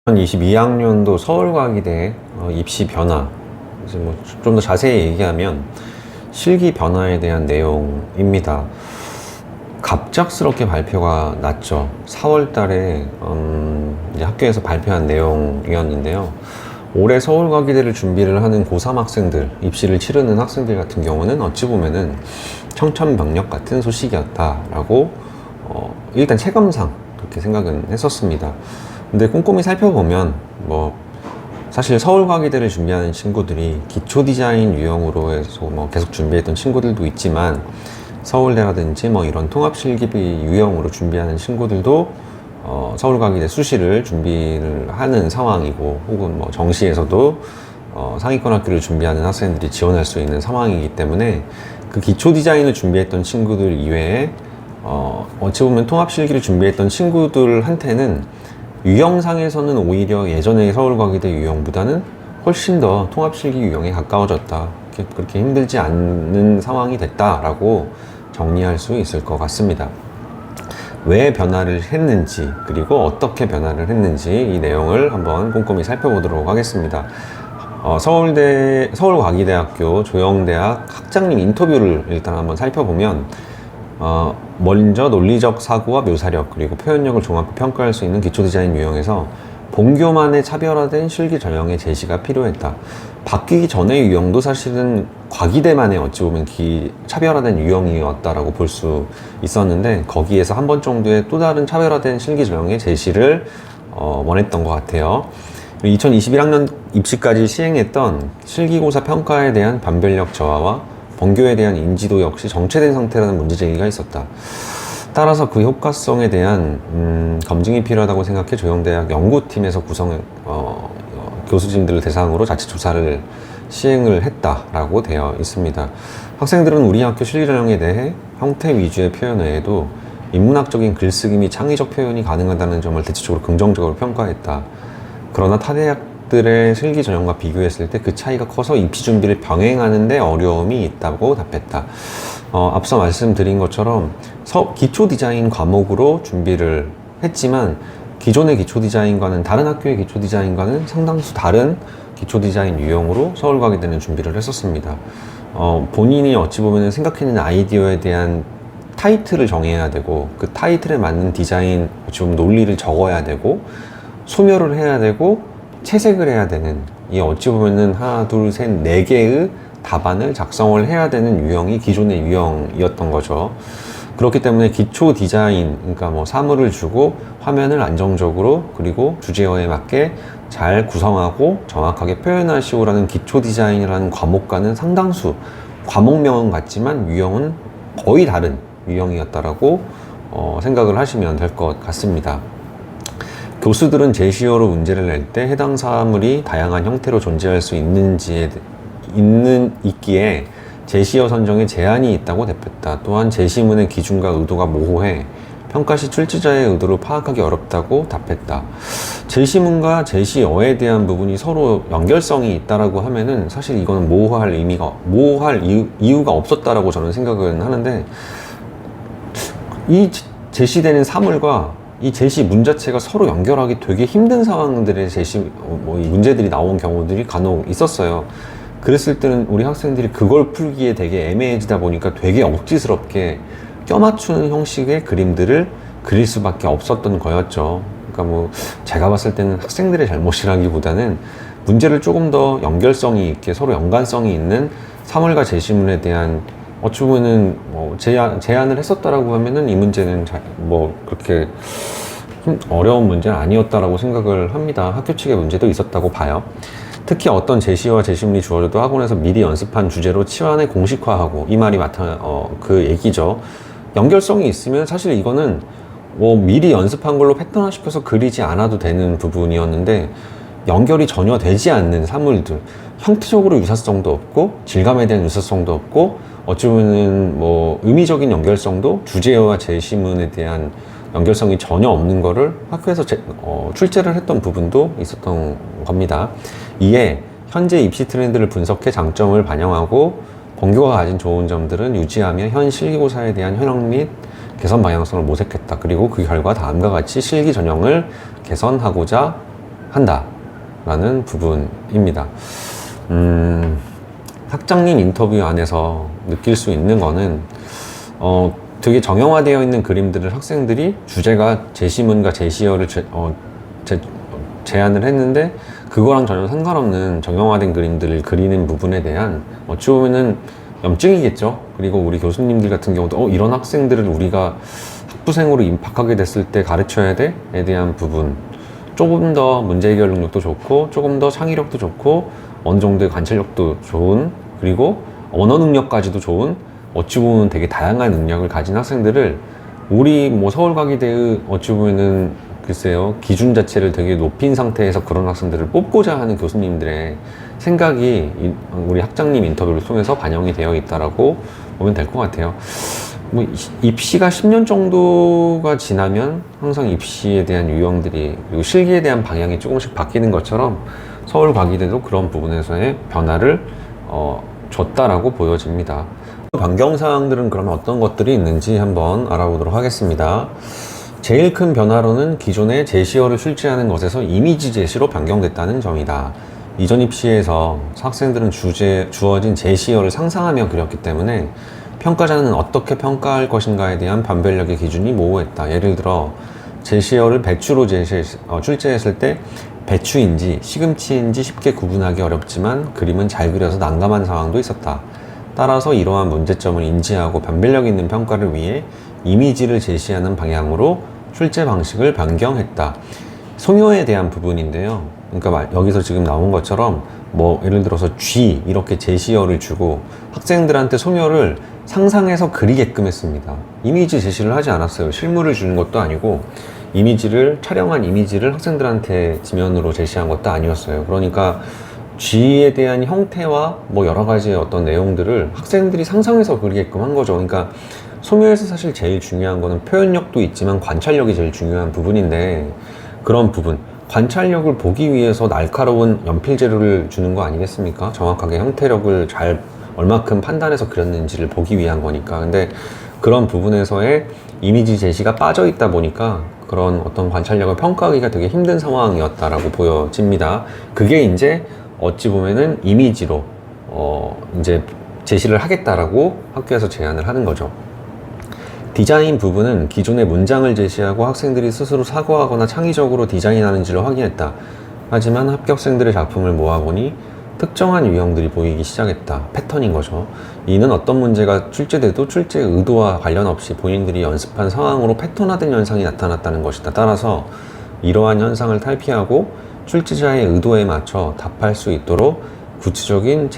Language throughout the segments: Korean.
2022학년도 서울과기대 입시 변화, 이제 뭐 좀 더 자세히 얘기하면 실기 변화에 대한 내용입니다. 갑작스럽게 발표가 났죠. 4월 달에 이제 학교에서 발표한 내용이었는데요. 올해 서울과기대를 준비를 하는 고3 학생들, 입시를 치르는 학생들 같은 경우는 어찌 보면은 청천벽력 같은 소식이었다라고 일단 체감상 그렇게 생각은 했었습니다. 근데 꼼꼼히 살펴보면 사실 서울과기대를 준비하는 친구들이 기초 디자인 유형으로 해서 계속 준비했던 친구들도 있지만, 서울대라든지 이런 통합실기비 유형으로 준비하는 친구들도 서울과기대 수시를 준비를 하는 상황이고, 혹은 정시에서도 상위권 학교를 준비하는 학생들이 지원할 수 있는 상황이기 때문에, 그 기초 디자인을 준비했던 친구들 이외에 어찌 보면 통합실기를 준비했던 친구들한테는 유형상에서는 오히려 예전의 서울과기대 유형보다는 훨씬 더 통합실기 유형에 가까워졌다, 그렇게 힘들지 않는 상황이 됐다라고 정리할 수 있을 것 같습니다. 왜 변화를 했는지, 그리고 어떻게 변화를 했는지 이 내용을 한번 꼼꼼히 살펴보도록 하겠습니다. 서울과기대학교 조영대학 학장님 인터뷰를 일단 한번 살펴보면, 먼저 논리적 사고와 묘사력, 그리고 표현력을 종합해 평가할 수 있는 기초 디자인 유형에서 본교만의 차별화된 실기 전형의 제시가 필요했다. 바뀌기 전의 유형도 사실은 과기대만의 어찌 보면 차별화된 유형이었다라고 볼 수 있었는데, 거기에서 한 번 정도의 또 다른 차별화된 실기 전형의 제시를 원했던 것 같아요. 2021학년 입시까지 시행했던 실기고사 평가에 대한 반별력 저하와 본교에 대한 인지도 역시 정체된 상태라는 문제제기가 있었다. 따라서 그 효과성에 대한 검증이 필요하다고 생각해 조영대학 연구팀에서 교수진들을 대상으로 자체 조사를 시행을 했다라고 되어 있습니다. 학생들은 우리 학교 실기 전형에 대해 형태 위주의 표현 외에도 인문학적인 글쓰기 및 창의적 표현이 가능하다는 점을 대체적으로 긍정적으로 평가했다. 그러나 타대학들의 실기 전형과 비교했을 때 그 차이가 커서 입시 준비를 병행하는 데 어려움이 있다고 답했다. 앞서 말씀드린 것처럼 기초 디자인 과목으로 준비를 했지만, 기존의 기초 디자인과는, 다른 학교의 기초 디자인과는 상당수 다른 기초 디자인 유형으로 서울과기대는 준비를 했었습니다. 본인이 어찌 보면 생각해낸 아이디어에 대한 타이틀을 정해야 되고, 그 타이틀에 맞는 디자인, 어찌 보면 논리를 적어야 되고, 소묘를 해야 되고, 채색을 해야 되는, 이 어찌 보면은 하나, 둘, 셋, 네 개의 답안을 작성을 해야 되는 유형이 기존의 유형이었던 거죠. 그렇기 때문에 기초 디자인, 그러니까 사물을 주고 화면을 안정적으로, 그리고 주제어에 맞게 잘 구성하고 정확하게 표현하시오라는 기초 디자인이라는 과목과는 상당수, 과목명은 같지만 유형은 거의 다른 유형이었다라고 생각을 하시면 될 것 같습니다. 교수들은 제시어로 문제를 낼 때 해당 사물이 다양한 형태로 존재할 수 있기에 제시어 선정에 제한이 있다고 대표했다. 또한 제시문의 기준과 의도가 모호해 평가 시 출제자의 의도를 파악하기 어렵다고 답했다. 제시문과 제시어에 대한 부분이 서로 연결성이 있다라고 하면은 사실 이거는 모호할 이유가 없었다라고 저는 생각은 하는데, 이 제시되는 사물과 이 제시 문 자체가 서로 연결하기 되게 힘든 상황들의 문제들이 나온 경우들이 간혹 있었어요. 그랬을 때는 우리 학생들이 그걸 풀기에 되게 애매해지다 보니까 되게 억지스럽게 껴맞추는 형식의 그림들을 그릴 수밖에 없었던 거였죠. 그러니까 제가 봤을 때는 학생들의 잘못이라기보다는 문제를 조금 더 연결성이 있게, 서로 연관성이 있는 사물과 제시문에 대한 어찌 보면은 제안을 했었다라고 하면은 이 문제는 그렇게 어려운 문제는 아니었다라고 생각을 합니다. 학교 측의 문제도 있었다고 봐요. 특히 어떤 제시와 제시문이 주어져도 학원에서 미리 연습한 주제로 치환에 공식화하고, 이 말이 그 얘기죠. 연결성이 있으면 사실 이거는 미리 연습한 걸로 패턴화 시켜서 그리지 않아도 되는 부분이었는데, 연결이 전혀 되지 않는 사물들, 형태적으로 유사성도 없고 질감에 대한 유사성도 없고, 어찌 보면은 의미적인 연결성도, 주제어와 제시문에 대한 연결성이 전혀 없는 거를 학교에서 출제를 했던 부분도 있었던 겁니다. 이에 현재 입시 트렌드를 분석해 장점을 반영하고 본교가 가진 좋은 점들은 유지하며 현 실기고사에 대한 현황 및 개선 방향성을 모색했다. 그리고 그 결과 다음과 같이 실기 전형을 개선하고자 한다라는 부분입니다. 학장님 인터뷰 안에서 느낄 수 있는 거는 되게 정형화되어 있는 그림들을 학생들이 주제가 제시문과 제시어를 제안을 했는데 그거랑 전혀 상관없는 정형화된 그림들을 그리는 부분에 대한 어찌 보면은 염증이겠죠. 그리고 우리 교수님들 같은 경우도 이런 학생들을 우리가 학부생으로 입학하게 됐을 때 가르쳐야 돼에 대한 부분, 조금 더 문제 해결 능력도 좋고 조금 더 창의력도 좋고 어느 정도의 관찰력도 좋은, 그리고 언어 능력까지도 좋은, 어찌 보면 되게 다양한 능력을 가진 학생들을 우리 뭐 서울과기대의 어찌 보면은 글쎄요 기준 자체를 되게 높인 상태에서 그런 학생들을 뽑고자 하는 교수님들의 생각이 우리 학장님 인터뷰를 통해서 반영이 되어 있다라고 보면 될 것 같아요. 뭐 입시가 10년 정도가 지나면 항상 입시에 대한 유형들이, 그리고 실기에 대한 방향이 조금씩 바뀌는 것처럼 서울과기대도 그런 부분에서의 변화를 줬다라고 보여집니다. 변경사항들은 그러면 어떤 것들이 있는지 한번 알아보도록 하겠습니다. 제일 큰 변화로는 기존의 제시어를 출제하는 것에서 이미지 제시로 변경됐다는 점이다. 이전 입시에서 학생들은 주어진 제시어를 상상하며 그렸기 때문에 평가자는 어떻게 평가할 것인가에 대한 변별력의 기준이 모호했다. 예를 들어 제시어를 배추로 출제했을 때 배추인지 시금치인지 쉽게 구분하기 어렵지만 그림은 잘 그려서 난감한 상황도 있었다. 따라서 이러한 문제점을 인지하고 변별력 있는 평가를 위해 이미지를 제시하는 방향으로 출제 방식을 변경했다. 소묘에 대한 부분인데요. 그러니까 여기서 지금 나온 것처럼 뭐 예를 들어서 쥐 이렇게 제시어를 주고 학생들한테 소묘를 상상해서 그리게끔 했습니다. 이미지 제시를 하지 않았어요. 실물을 주는 것도 아니고 촬영한 이미지를 학생들한테 지면으로 제시한 것도 아니었어요. 그러니까 쥐에 대한 형태와 뭐 여러 가지 어떤 내용들을 학생들이 상상해서 그리게끔 한 거죠. 그러니까 소묘에서 사실 제일 중요한 거는 표현력도 있지만 관찰력이 제일 중요한 부분인데, 그런 부분, 관찰력을 보기 위해서 날카로운 연필 재료를 주는 거 아니겠습니까? 정확하게 형태력을 잘 얼마큼 판단해서 그렸는지를 보기 위한 거니까. 근데 그런 부분에서의 이미지 제시가 빠져 있다 보니까 그런 어떤 관찰력을 평가하기가 되게 힘든 상황이었다라고 보여집니다. 그게 이제 어찌 보면은 이미지로 이제 제시를 하겠다라고 학교에서 제안을 하는 거죠. 디자인 부분은 기존의 문장을 제시하고 학생들이 스스로 사고하거나 창의적으로 디자인하는지를 확인했다. 하지만 합격생들의 작품을 모아보니 특정한 유형들이 보이기 시작했다. 패턴인 거죠. 이는 어떤 문제가 출제돼도 출제 의도와 관련 없이 본인들이 연습한 상황으로 패턴화된 현상이 나타났다는 것이다. 따라서 이러한 현상을 탈피하고 출제자의 의도에 맞춰 답할 수 있도록 구체적인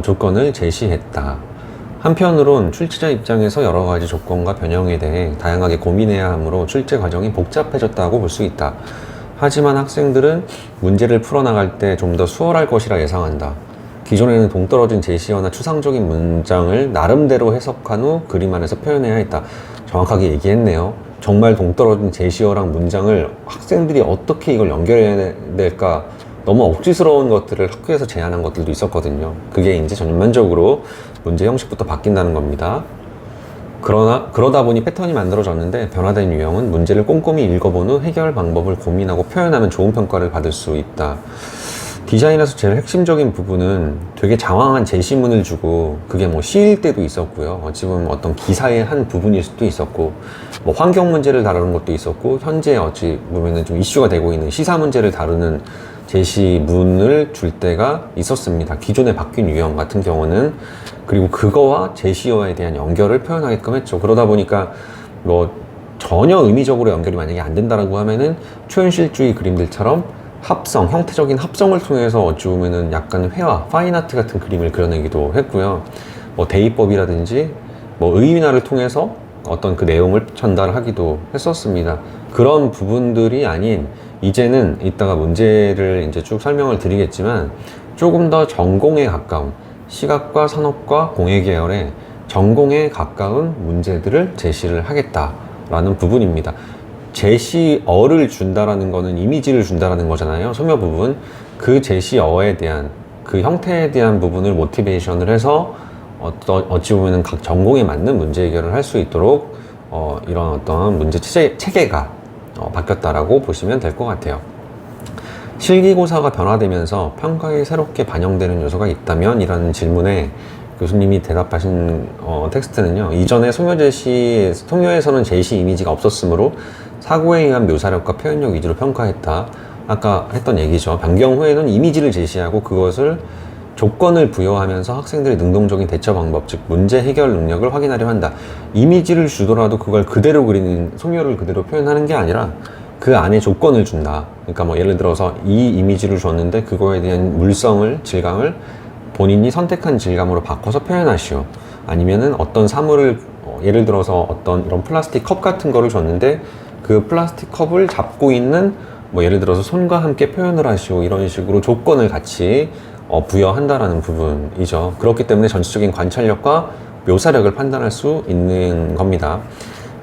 조건을 제시했다. 한편으론 출제자 입장에서 여러 가지 조건과 변형에 대해 다양하게 고민해야 하므로 출제 과정이 복잡해졌다고 볼 수 있다. 하지만 학생들은 문제를 풀어나갈 때 좀 더 수월할 것이라 예상한다. 기존에는 동떨어진 제시어나 추상적인 문장을 나름대로 해석한 후 그림 안에서 표현해야 했다. 정확하게 얘기했네요. 정말 동떨어진 제시어랑 문장을 학생들이 어떻게 이걸 연결해야 될까, 너무 억지스러운 것들을 학교에서 제안한 것들도 있었거든요. 그게 이제 전면적으로 문제 형식부터 바뀐다는 겁니다. 그러다 보니 패턴이 만들어졌는데, 변화된 유형은 문제를 꼼꼼히 읽어본 후 해결 방법을 고민하고 표현하면 좋은 평가를 받을 수 있다. 디자인에서 제일 핵심적인 부분은 되게 장황한 제시문을 주고, 그게 뭐 시일 때도 있었고요. 어찌 보면 어떤 기사의 한 부분일 수도 있었고, 뭐 환경 문제를 다루는 것도 있었고, 현재 어찌 보면은 좀 이슈가 되고 있는 시사 문제를 다루는 제시문을 줄 때가 있었습니다. 기존에 바뀐 유형 같은 경우는. 그리고 그거와 제시어에 대한 연결을 표현하게끔 했죠. 그러다 보니까 뭐 전혀 의미적으로 연결이 만약에 안 된다라고 하면은 초현실주의 그림들처럼 형태적인 합성을 통해서 어찌 보면은 약간 회화, 파인아트 같은 그림을 그려내기도 했고요. 뭐 대입법이라든지 뭐 의인화를 통해서 어떤 그 내용을 전달하기도 했었습니다. 그런 부분들이 아닌, 이제는 이따가 문제를 이제 쭉 설명을 드리겠지만 조금 더 전공에 가까운, 시각과 산업과 공예 계열의 전공에 가까운 문제들을 제시를 하겠다라는 부분입니다. 제시어를 준다라는 거는 이미지를 준다라는 거잖아요. 소묘 부분. 그 제시어에 대한, 그 형태에 대한 부분을 모티베이션을 해서 어찌 보면은 각 전공에 맞는 문제 해결을 할 수 있도록 이런 어떤 문제 체계가 바뀌었다라고 보시면 될 것 같아요. 실기고사가 변화되면서 평가에 새롭게 반영되는 요소가 있다면? 이라는 질문에 교수님이 대답하신 텍스트는요. 이전에 소묘에서는 제시 이미지가 없었으므로 사고에 의한 묘사력과 표현력 위주로 평가했다. 아까 했던 얘기죠. 변경 후에는 이미지를 제시하고 그것을 조건을 부여하면서 학생들의 능동적인 대처 방법, 즉 문제 해결 능력을 확인하려 한다. 이미지를 주더라도 그걸 그대로 그리는, 소묘를 그대로 표현하는 게 아니라 그 안에 조건을 준다. 그러니까 뭐 예를 들어서 이 이미지를 줬는데 그거에 대한 물성을, 질감을 본인이 선택한 질감으로 바꿔서 표현하시오. 아니면은 어떤 사물을 예를 들어서 어떤 이런 플라스틱 컵 같은 거를 줬는데 그 플라스틱 컵을 잡고 있는 뭐 예를 들어서 손과 함께 표현을 하시오. 이런 식으로 조건을 같이 부여한다라는 부분이죠. 그렇기 때문에 전체적인 관찰력과 묘사력을 판단할 수 있는 겁니다.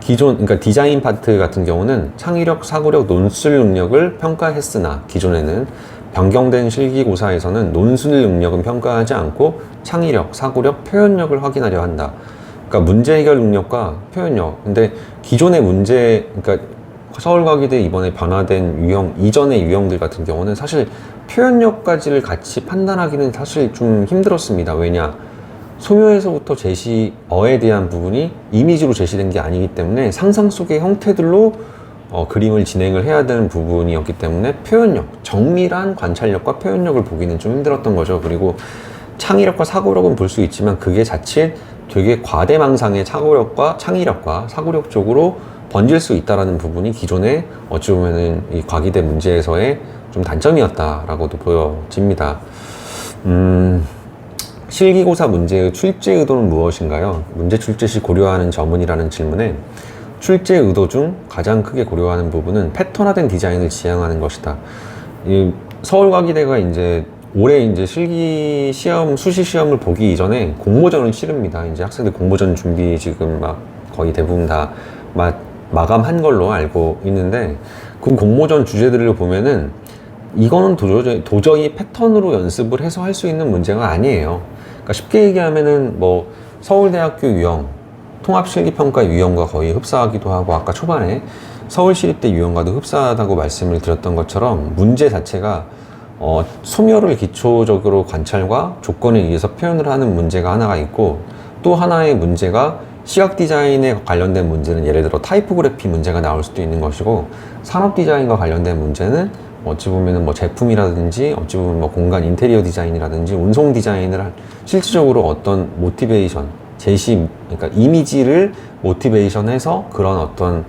그러니까 디자인 파트 같은 경우는 창의력, 사고력, 논술 능력을 평가했으나 기존에는 변경된 실기고사에서는 논술 능력은 평가하지 않고 창의력, 사고력, 표현력을 확인하려 한다. 그러니까 문제 해결 능력과 표현력. 근데 기존의 그러니까 서울과기대 이번에 변화된 이전의 유형들 같은 경우는 사실 표현력까지를 같이 판단하기는 사실 좀 힘들었습니다. 왜냐? 소묘에서부터 제시어에 대한 부분이 이미지로 제시된 게 아니기 때문에 상상 속의 형태들로 그림을 진행을 해야 되는 부분이었기 때문에 표현력, 정밀한 관찰력과 표현력을 보기는 좀 힘들었던 거죠. 그리고 창의력과 사고력은 볼 수 있지만 그게 자칫 되게 과대망상의 창의력과 사고력 쪽으로 번질 수 있다는 부분이 기존에 어찌 보면은 이 과기대 문제에서의 좀 단점이었다라고도 보여집니다. 실기고사 문제의 출제 의도는 무엇인가요? 문제 출제 시 고려하는 점은이라는 질문에 출제 의도 중 가장 크게 고려하는 부분은 패턴화된 디자인을 지향하는 것이다. 이 서울과기대가 이제 올해 이제 실기 시험, 수시 시험을 보기 이전에 공모전을 치릅니다. 이제 학생들 공모전 준비 지금 막 거의 대부분 다 마감한 걸로 알고 있는데 그 공모전 주제들을 보면은 이거는 도저히 패턴으로 연습을 해서 할 수 있는 문제가 아니에요. 그러니까 쉽게 얘기하면은 뭐 서울대학교 유형, 통합실기평가 유형과 거의 흡사하기도 하고 아까 초반에 서울시립대 유형과도 흡사하다고 말씀을 드렸던 것처럼 문제 자체가 소묘를 기초적으로 관찰과 조건에 의해서 표현을 하는 문제가 하나가 있고 또 하나의 문제가 시각 디자인에 관련된 문제는 예를 들어 타이포그래피 문제가 나올 수도 있는 것이고 산업 디자인과 관련된 문제는 어찌 보면은 뭐 제품이라든지 어찌 보면 뭐 공간 인테리어 디자인이라든지 운송 디자인을 실질적으로 어떤 모티베이션, 그러니까 이미지를 모티베이션해서 그런 어떤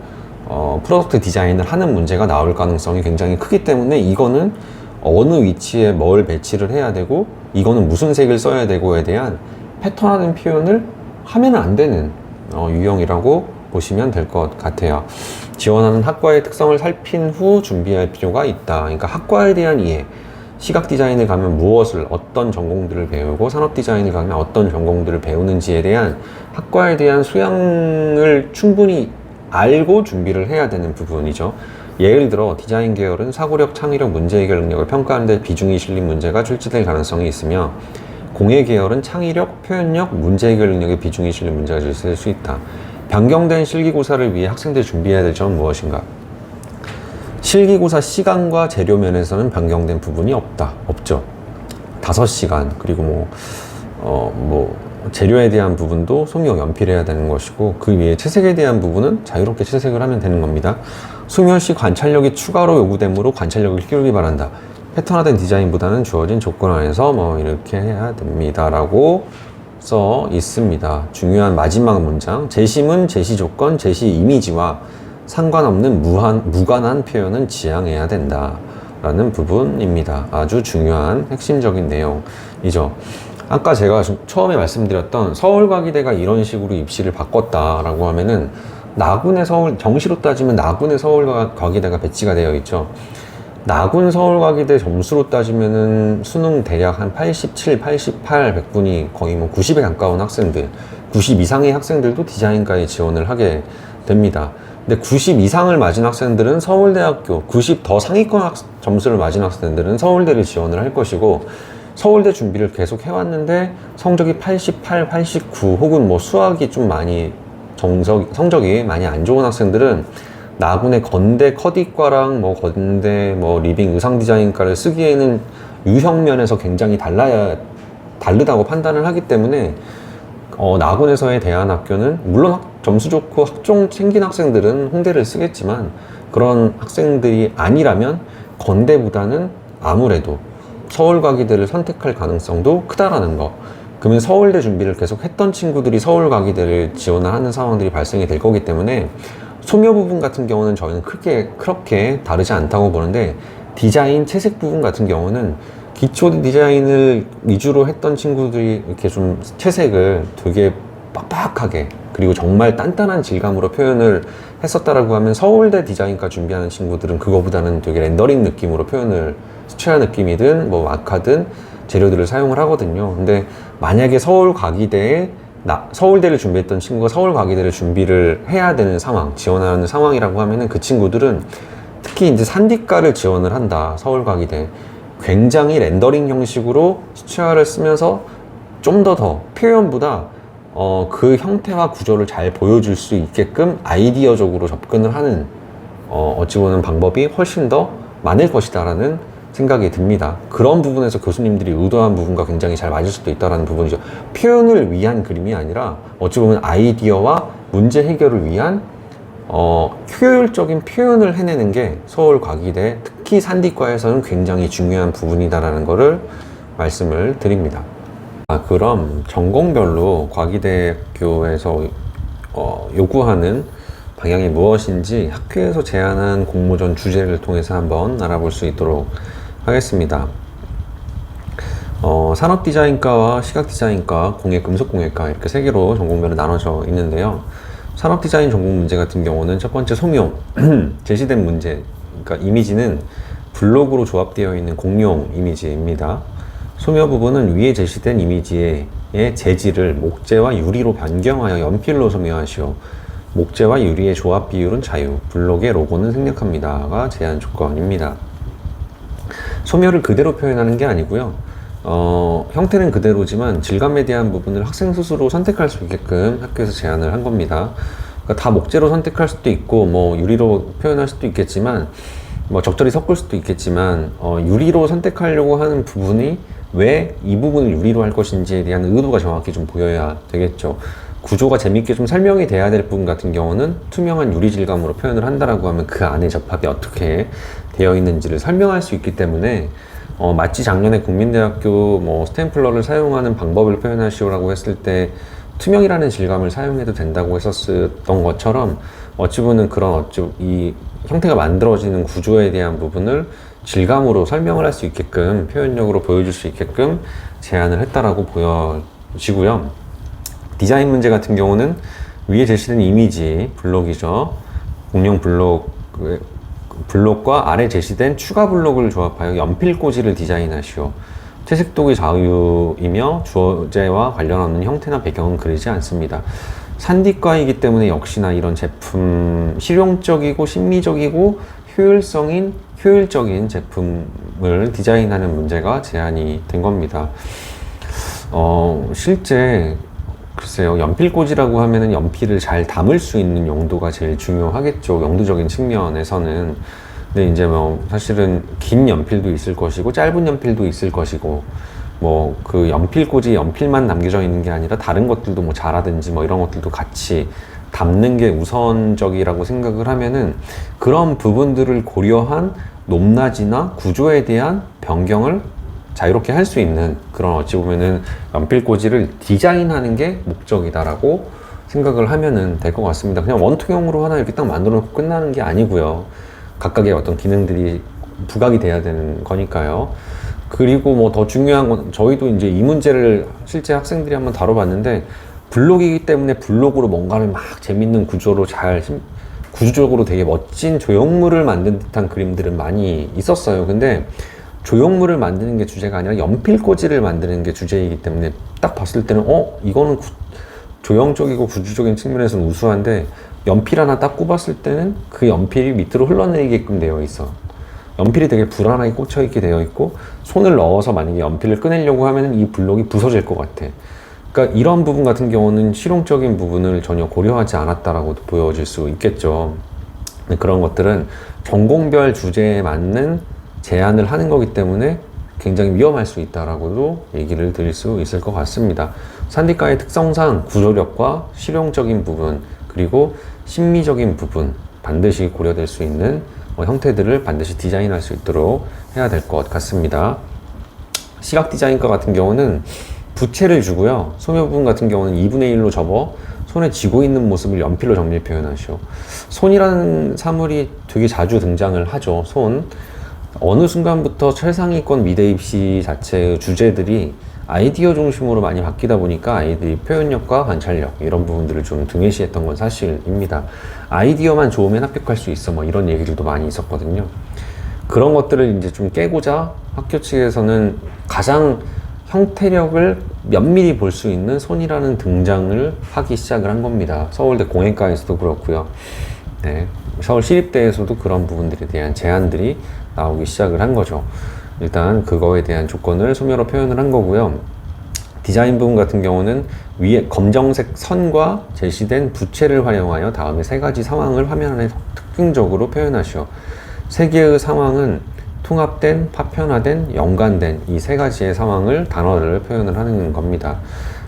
프로덕트 디자인을 하는 문제가 나올 가능성이 굉장히 크기 때문에 이거는 어느 위치에 뭘 배치를 해야 되고 이거는 무슨 색을 써야 되고에 대한 패턴화된 표현을 하면 안 되는 유형이라고 보시면 될 것 같아요. 지원하는 학과의 특성을 살핀 후 준비할 필요가 있다. 그러니까 학과에 대한 이해, 시각 디자인을 가면 무엇을, 어떤 전공들을 배우고 산업 디자인을 가면 어떤 전공들을 배우는지에 대한 학과에 대한 소양을 충분히 알고 준비를 해야 되는 부분이죠. 예를 들어 디자인 계열은 사고력, 창의력, 문제 해결 능력을 평가하는 데 비중이 실린 문제가 출제될 가능성이 있으며 공예 계열은 창의력, 표현력, 문제 해결 능력의 비중이 실린 문제가 출제될 수 있다. 변경된 실기고사를 위해 학생들이 준비해야 될 점은 무엇인가? 실기고사 시간과 재료 면에서는 변경된 부분이 없죠. 5시간, 그리고 재료에 대한 부분도 소묘 연필해야 되는 것이고 그 위에 채색에 대한 부분은 자유롭게 채색을 하면 되는 겁니다. 소묘 시 관찰력이 추가로 요구되므로 관찰력을 키우기 바란다. 패턴화된 디자인보다는 주어진 조건 안에서 이렇게 해야 됩니다 라고 써 있습니다. 중요한 마지막 문장, 제시문, 제시 조건, 제시 이미지와 상관없는 무관한 표현은 지양해야 된다 라는 부분입니다. 아주 중요한 핵심적인 내용이죠. 아까 제가 처음에 말씀드렸던 서울과기대가 이런 식으로 입시를 바꿨다라고 하면은 정시로 따지면 나군의 서울과기대가 배치가 되어 있죠. 나군 서울과기대 점수로 따지면은 수능 대략 한 87, 88, 100분이 거의 90에 가까운 학생들, 90 이상의 학생들도 디자인과에 지원을 하게 됩니다. 근데 90 이상을 맞은 학생들은 서울대학교, 90 더 상위권 점수를 맞은 학생들은 서울대를 지원을 할 것이고 서울대 준비를 계속 해왔는데 성적이 88, 89 혹은 수학이 좀 많이 성적이 많이 안 좋은 학생들은 나군의 건대 커디과랑 뭐 건대 뭐 리빙 의상 디자인과를 쓰기에는 유형 면에서 굉장히 다르다고 판단을 하기 때문에 나군에서의 대안학교는 물론 점수 좋고 학종 챙긴 학생들은 홍대를 쓰겠지만 그런 학생들이 아니라면 건대보다는 아무래도 서울과기대를 선택할 가능성도 크다라는 거. 그러면 서울대 준비를 계속 했던 친구들이 서울과기대를 지원을 하는 상황들이 발생이 될 거기 때문에 소묘 부분 같은 경우는 저희는 그렇게 다르지 않다고 보는데, 디자인, 채색 부분 같은 경우는 기초 디자인을 위주로 했던 친구들이 이렇게 좀 채색을 되게 빡빡하게 그리고 정말 단단한 질감으로 표현을 했었다라고 하면 서울대 디자인과 준비하는 친구들은 그거보다는 되게 렌더링 느낌으로 표현을, 스퀘어 느낌이든 뭐 마카든 재료들을 사용을 하거든요. 근데 만약에 서울대를 준비했던 친구가 서울과기대를 준비를 해야 되는 상황, 지원하는 상황이라고 하면은 그 친구들은 특히 이제 산디과를 지원을 한다, 서울과기대. 굉장히 렌더링 형식으로 스퀘어를 쓰면서 좀 더 표현보다 그 형태와 구조를 잘 보여줄 수 있게끔 아이디어적으로 접근을 하는 어찌 보는 방법이 훨씬 더 많을 것이다라는 생각이 듭니다. 그런 부분에서 교수님들이 의도한 부분과 굉장히 잘 맞을 수도 있다는 부분이죠. 표현을 위한 그림이 아니라 어찌 보면 아이디어와 문제 해결을 위한 효율적인 표현을 해내는 게 서울과기대, 특히 산디과에서는 굉장히 중요한 부분이다라는 거를 말씀을 드립니다. 그럼 전공별로 과기대학교에서 요구하는 방향이 무엇인지 학교에서 제안한 공모전 주제를 통해서 한번 알아볼 수 있도록 하겠습니다. 산업디자인과와 시각디자인과, 금속공예과 이렇게 세 개로 전공별로 나눠져 있는데요. 산업디자인 전공 문제 같은 경우는 첫 번째 소묘, 제시된 문제, 그러니까 이미지는 블록으로 조합되어 있는 공룡 이미지입니다. 소묘 부분은 위에 제시된 이미지의 재질을 목재와 유리로 변경하여 연필로 소묘하시오. 목재와 유리의 조합 비율은 자유, 블록의 로고는 생략합니다가 제한 조건입니다. 소묘를 그대로 표현하는 게 아니고요. 형태는 그대로지만 질감에 대한 부분을 학생 스스로 선택할 수 있게끔 학교에서 제안을 한 겁니다. 그러니까 다 목재로 선택할 수도 있고, 뭐 유리로 표현할 수도 있겠지만, 뭐 적절히 섞을 수도 있겠지만, 유리로 선택하려고 하는 부분이 왜 이 부분을 유리로 할 것인지에 대한 의도가 정확히 좀 보여야 되겠죠. 구조가 재밌게 좀 설명이 돼야 될 부분 같은 경우는 투명한 유리 질감으로 표현을 한다라고 하면 그 안에 접합이 어떻게 되어 있는지를 설명할 수 있기 때문에, 마치 작년에 국민대학교 스탬플러를 사용하는 방법을 표현하시오라고 했을 때 투명이라는 질감을 사용해도 된다고 했었던 것처럼, 어찌 보면 이 형태가 만들어지는 구조에 대한 부분을 질감으로 설명을 할 수 있게끔, 표현력으로 보여줄 수 있게끔 제안을 했다라고 보여지고요. 디자인 문제 같은 경우는 위에 제시된 이미지 블록이죠. 공룡 블록과 아래 제시된 추가 블록을 조합하여 연필꽂이를 디자인하시오. 채색도기 자유이며 주제와 관련 없는 형태나 배경은 그리지 않습니다. 산디과이기 때문에 역시나 이런 제품, 실용적이고 심미적이고 효율적인 제품을 디자인하는 문제가 제안이 된 겁니다. 실제 글쎄요, 연필꽂이라고 하면은 연필을 잘 담을 수 있는 용도가 제일 중요하겠죠. 용도적인 측면에서는. 근데 이제 사실은 긴 연필도 있을 것이고, 짧은 연필도 있을 것이고, 그 연필꽂이 연필만 남겨져 있는 게 아니라 다른 것들도 자라든지 이런 것들도 같이 담는 게 우선적이라고 생각을 하면은, 그런 부분들을 고려한 높낮이나 구조에 대한 변경을 자유롭게 할 수 있는 그런, 어찌 보면은 연필꽂이를 디자인하는 게 목적이다라고 생각을 하면은 될 것 같습니다. 그냥 원통형으로 하나 이렇게 딱 만들어 놓고 끝나는 게 아니고요. 각각의 어떤 기능들이 부각이 돼야 되는 거니까요. 그리고 더 중요한 건, 저희도 이제 이 문제를 실제 학생들이 한번 다뤄봤는데, 블록이기 때문에 블록으로 뭔가를 막 재밌는 구조로 구조적으로 되게 멋진 조형물을 만든 듯한 그림들은 많이 있었어요. 근데 조형물을 만드는 게 주제가 아니라 연필꽂이를 만드는 게 주제이기 때문에 딱 봤을 때는 이거는 조형적이고 구조적인 측면에서는 우수한데, 연필 하나 딱 꼽았을 때는 그 연필이 밑으로 흘러내리게끔 되어 있어. 연필이 되게 불안하게 꽂혀있게 되어 있고, 손을 넣어서 만약에 연필을 꺼내려고 하면 이 블록이 부서질 것 같아. 그러니까 이런 부분 같은 경우는 실용적인 부분을 전혀 고려하지 않았다라고 보여질 수 있겠죠. 그런 것들은 전공별 주제에 맞는 제안을 하는 거기 때문에 굉장히 위험할 수 있다라고도 얘기를 드릴 수 있을 것 같습니다. 산디과의 특성상 구조력과 실용적인 부분, 그리고 심미적인 부분 반드시 고려될 수 있는 형태들을 반드시 디자인할 수 있도록 해야 될 것 같습니다. 시각 디자인과 같은 경우는 부채를 주고요. 소묘 부분 같은 경우는 2분의 1로 접어 손에 쥐고 있는 모습을 연필로 정밀 표현하시오. 손이라는 사물이 되게 자주 등장을 하죠. 손. 어느 순간부터 최상위권 미대 입시 자체의 주제들이 아이디어 중심으로 많이 바뀌다 보니까 아이들이 표현력과 관찰력 이런 부분들을 좀 등해시했던 건 사실입니다. 아이디어만 좋으면 합격할 수 있어, 뭐 이런 얘기들도 많이 있었거든요. 그런 것들을 이제 좀 깨고자 학교 측에서는 가장 형태력을 면밀히 볼 수 있는 손이라는 등장을 하기 시작을 한 겁니다. 서울대 공예과에서도 그렇고요. 네, 서울시립대에서도 그런 부분들에 대한 제안들이 나오기 시작을 한 거죠. 일단 그거에 대한 조건을 소묘로 표현을 한 거고요. 디자인 부분 같은 경우는 위에 검정색 선과 제시된 부채를 활용하여 다음에 세 가지 상황을 화면 안에 특징적으로 표현하시오. 세 개의 상황은 통합된, 파편화된, 연관된 이 세 가지의 상황을 단어를 표현을 하는 겁니다.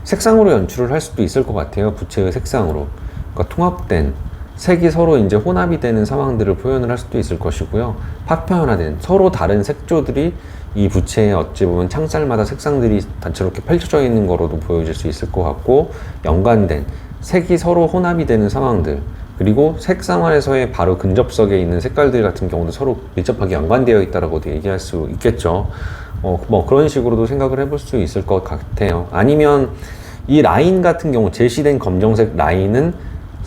색상으로 연출을 할 수도 있을 것 같아요. 부채의 색상으로. 그러니까 통합된, 색이 서로 이제 혼합이 되는 상황들을 표현을 할 수도 있을 것이고요. 파편화된, 서로 다른 색조들이 이 부채에 어찌 보면 창살마다 색상들이 다채롭게 펼쳐져 있는 거로도 보여질 수 있을 것 같고, 연관된, 색이 서로 혼합이 되는 상황들, 그리고 색상안에서의 바로 근접석에 있는 색깔들 같은 경우도 서로 밀접하게 연관되어 있다라고도 얘기할 수 있겠죠. 뭐 그런 식으로도 생각을 해볼 수 있을 것 같아요. 아니면 이 라인 같은 경우, 제시된 검정색 라인은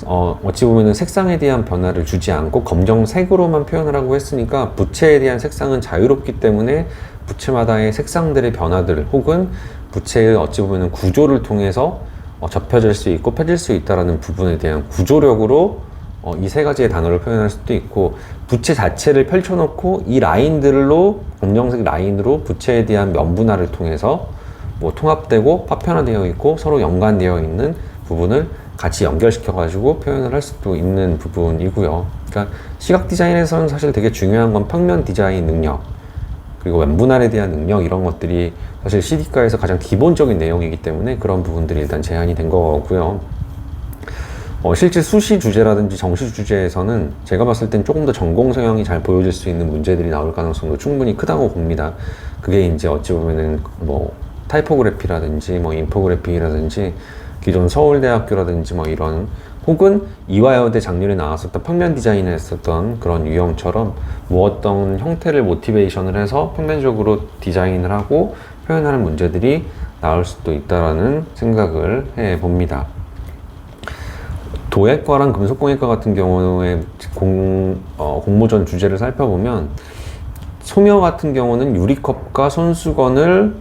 어찌 보면은 색상에 대한 변화를 주지 않고 검정색으로만 표현을 하고 했으니까 부채에 대한 색상은 자유롭기 때문에 부채마다의 색상들의 변화들 혹은 부채의 어찌 보면은 구조를 통해서 접혀질 수 있고 펴질 수 있다라는 부분에 대한 구조력으로 이 세 가지의 단어를 표현할 수도 있고, 부채 자체를 펼쳐놓고 이 라인들로 검정색 라인으로 부채에 대한 면분화를 통해서 뭐 통합되고 파편화되어 있고 서로 연관되어 있는 부분을 같이 연결시켜 가지고 표현을 할 수도 있는 부분이고요. 그러니까 시각 디자인에서는 사실 되게 중요한 건 평면 디자인 능력, 그리고 면분할에 대한 능력, 이런 것들이 사실 CD과에서 가장 기본적인 내용이기 때문에 그런 부분들이 일단 제한이 된 거고요. 실제 수시 주제라든지 정시 주제에서는 제가 봤을 땐 조금 더 전공 성향이 잘 보여질 수 있는 문제들이 나올 가능성도 충분히 크다고 봅니다. 그게 이제 어찌 보면은 뭐 타이포그래피라든지 뭐 인포그래피라든지 기존 서울대학교라든지 뭐 이런, 혹은 이화여대 작년에 나왔었던 평면 디자인을 했었던 그런 유형처럼 뭐 어떤 형태를 모티베이션을 해서 평면적으로 디자인을 하고 표현하는 문제들이 나올 수도 있다라는 생각을 해 봅니다. 도예과랑 금속공예과 같은 경우에 공모전 주제를 살펴보면 소묘 같은 경우는 유리컵과 손수건을,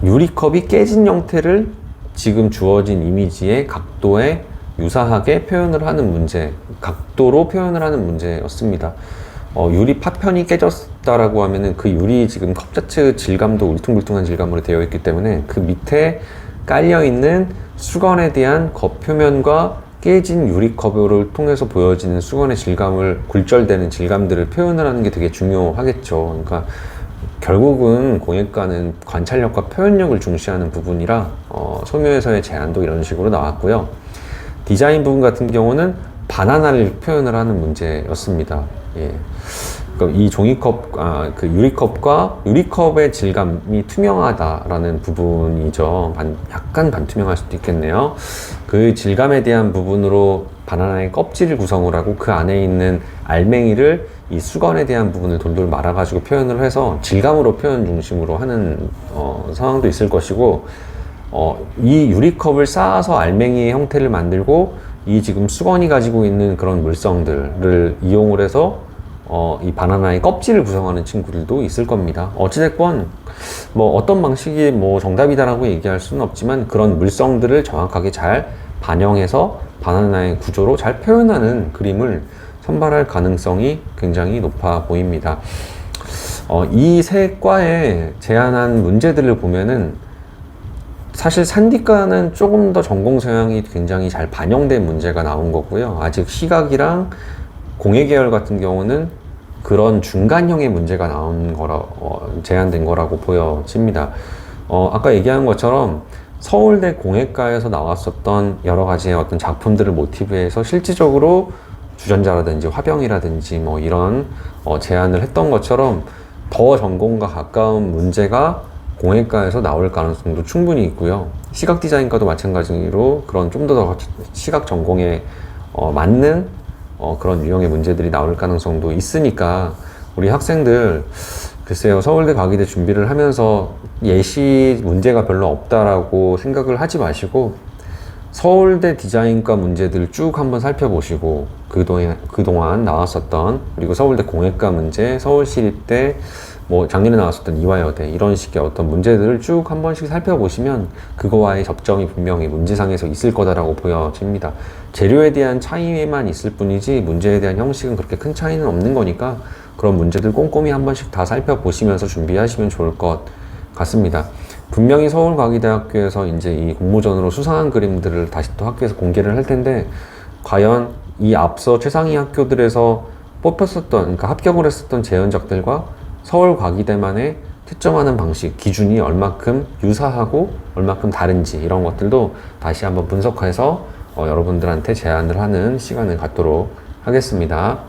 유리컵이 깨진 형태를 지금 주어진 이미지의 각도에 유사하게 표현을 하는 문제, 각도로 표현을 하는 문제였습니다. 유리 파편이 깨졌다라고 하면은 그 유리 지금 컵 자체의 질감도 울퉁불퉁한 질감으로 되어 있기 때문에 그 밑에 깔려있는 수건에 대한 겉표면과 깨진 유리컵을 통해서 보여지는 수건의 질감을, 굴절되는 질감들을 표현을 하는 게 되게 중요하겠죠. 그러니까 결국은 공예과는 관찰력과 표현력을 중시하는 부분이라 소묘에서의 제안도 이런 식으로 나왔고요. 디자인 부분 같은 경우는 바나나를 표현을 하는 문제였습니다. 예. 그러니까 이 종이컵, 그 유리컵과 유리컵의 질감이 투명하다라는 부분이죠. 약간 반투명할 수도 있겠네요. 그 질감에 대한 부분으로 바나나의 껍질을 구성을 하고 그 안에 있는 알맹이를 이 수건에 대한 부분을 돌돌 말아가지고 표현을 해서 질감으로 표현 중심으로 하는 상황도 있을 것이고, 이 유리컵을 쌓아서 알맹이의 형태를 만들고 이 지금 수건이 가지고 있는 그런 물성들을 이용을 해서 이 바나나의 껍질을 구성하는 친구들도 있을 겁니다. 어찌됐건 뭐 어떤 방식이 뭐 정답이다라고 얘기할 수는 없지만 그런 물성들을 정확하게 잘 반영해서 바나나의 구조로 잘 표현하는 그림을 선발할 가능성이 굉장히 높아 보입니다. 이 세 과에 제안한 문제들을 보면은 사실 산디과는 조금 더 전공 성향이 굉장히 잘 반영된 문제가 나온 거고요. 아직 시각이랑 공예 계열 같은 경우는 그런 중간형의 문제가 나온 제한된 거라고 보여집니다. 아까 얘기한 것처럼 서울대 공예과에서 나왔었던 여러 가지의 어떤 작품들을 모티브해서 실질적으로 주전자라든지 화병이라든지 뭐 이런 제안을 했던 것처럼 더 전공과 가까운 문제가 공예과에서 나올 가능성도 충분히 있고요. 시각 디자인과도 마찬가지로 그런 좀 더 시각 전공에 맞는 그런 유형의 문제들이 나올 가능성도 있으니까 우리 학생들 글쎄요, 서울대 가기대 준비를 하면서 예시 문제가 별로 없다라고 생각을 하지 마시고 서울대 디자인과 문제들 쭉 한번 살펴보시고 그동안 나왔었던, 그리고 서울대 공예과 문제, 서울시립대, 뭐 작년에 나왔었던 이화여대, 이런 식의 어떤 문제들을 쭉 한 번씩 살펴보시면 그거와의 접점이 분명히 문제상에서 있을 거다라고 보여집니다. 재료에 대한 차이만 있을 뿐이지 문제에 대한 형식은 그렇게 큰 차이는 없는 거니까 그런 문제들 꼼꼼히 한 번씩 다 살펴보시면서 준비하시면 좋을 것 같습니다. 분명히 서울과기대학교에서 이제 이 공모전으로 수상한 그림들을 다시 또 학교에서 공개를 할 텐데, 과연 이 앞서 최상위 학교들에서 뽑혔었던, 그러니까 합격을 했었던 재현작들과 서울과기대만의 채점하는 방식, 기준이 얼마큼 유사하고 얼마큼 다른지, 이런 것들도 다시 한번 분석해서 여러분들한테 제안을 하는 시간을 갖도록 하겠습니다.